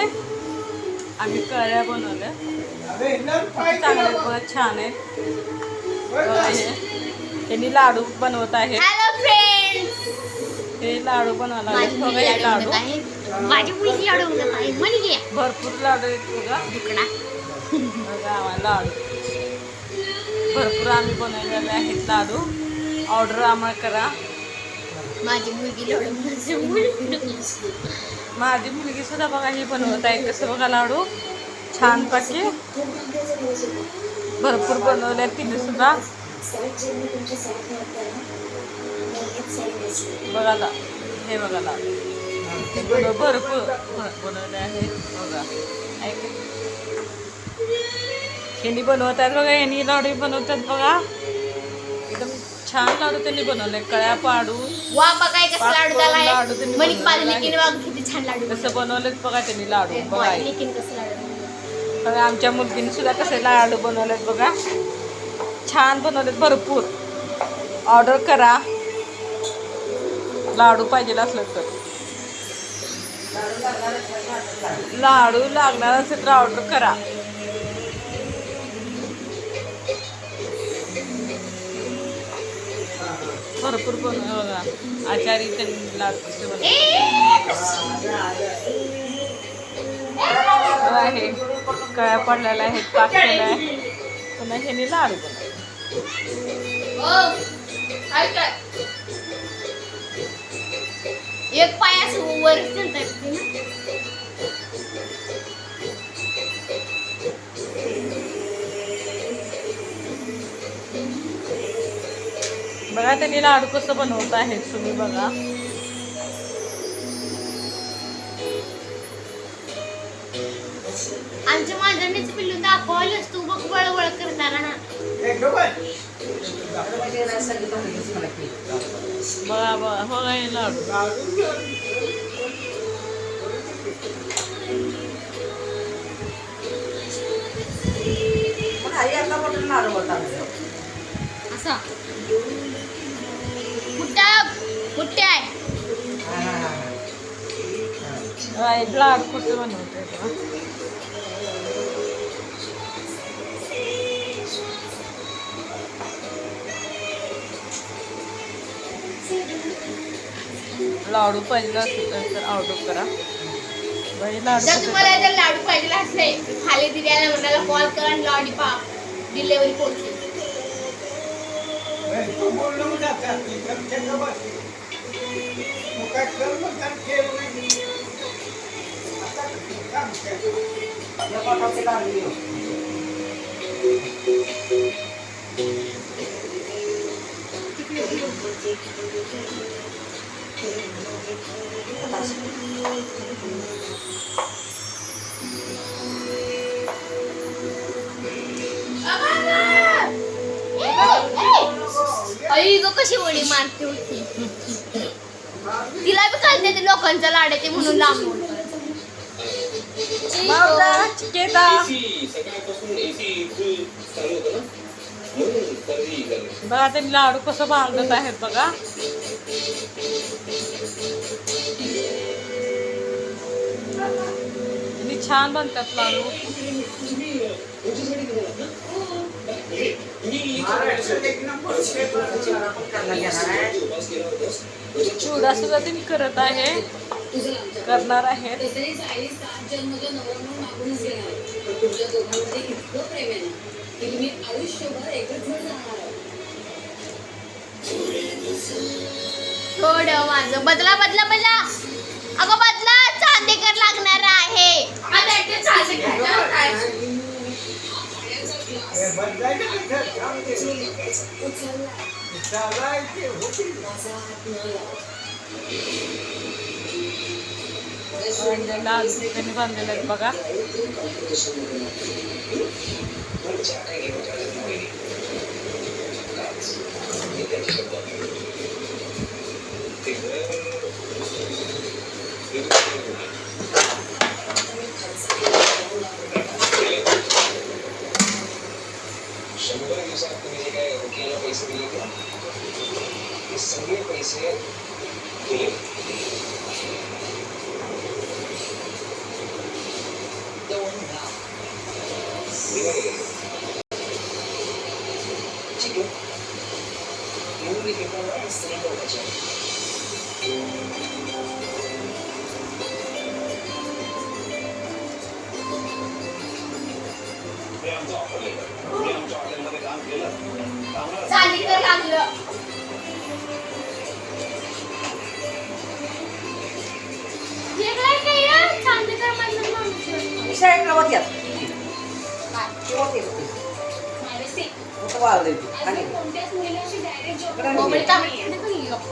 आहे. आम्ही कळ्या बनवल्या, चांगले बघा, छान आहे. त्यांनी लाडू बनवत आहेत. हॅलो फ्रेंड्स, हे लाडू बनवायला लागले बघा. हे लाडू माझी मुलगी लाडू बनवत आहे. म्हणजे भरपूर लाडू आहेत बघा. दुकडा बघा आम्हाला लाडू भरपूर आम्ही बनवलेले आहेत लाडू. ऑर्डर आम्हाला करा. माझी मुलगी लाडू माझी मुलगी सुद्धा बघा ही बनवत आहे. कसं बघा लाडू छान पैकी भरपूर बनवले तिने सुद्धा. बघा ला हे बघा लाडू भरपूर बनवले आहेत बघा. यांनी बनवत आहेत बघा. यांनी लाडू बनवतात बघा. एकदम छान लाडू त्यांनी बनवले. कळ्या पाडू वा बघा कसं लाडू झाला लाडू त्यांनी बनवलेले आहेत. किती छान लाडू कसं बनवलेत बघा त्यांनी लाडू बघा. कसं लाडू बघा आमच्या मुलगीने सुद्धा कसे लाडू बनवलेत बघा. छान बनवलेत भरपूर. ऑर्डर करा लाडू पाहिजे असलं तर. लाडू लागणार असेल तर ऑर्डर करा. भरपूर बनव बघा. आचारी त्यांनी लाडू कसे आहे. कळ्या पडलेल्या आहेत. पाक केला आहे. पुन्हा ह्यांनी लाडू बनवले. एक पायास वर बघा त्यांनी लाडू कसं बनवत आहेत तुम्ही बघा. आमच्या माझ्यानेच पिल्लू दाखवलंच तू बघ वळवळ करताना. बघा बघा बघा हे लाडू. असा कुठे आहे लाडू कसं बनवते लाडू पाहिजे असेल तर ऑर्डर करा. जर तुम्हाला जर लाडू पाहिजे असले खाली दिलेल्या नंबरला कॉल करा आणि लाडू डिलिव्हरी पोहोचेल. आई ग कशी वडी मारते होती. तिला बी कळते ते लोकांचा लाड आहे ते म्हणून लांब बघा ते लाडू कसं बांधत आहेत बघा. छान बनतात लाडू. चिवडा सुद्धा ते करत आहे करणार आहेत. थोडं माझं बदला बदला बदला. अगं बदला चांदेकर लागणार आहे. लाडू त्यांनी बांधलेले आहेत बघा. सगळे पैसे दिले. स्त्रीवर वचन. हे आमचं ऑफर लेटर. मी आमच्या हॉटेलमध्ये काम केलं. कामाला चांदीकर लागलं. वेगळं आहे का हे? चांदीकर मधलं माणूस. शाळेत गावात या काय? केव्हा येत होते मानसी. वाढले अजून कोणत्याच मुलीला अशी डायरेक्ट इकडे नाही. मोबाईल कामाला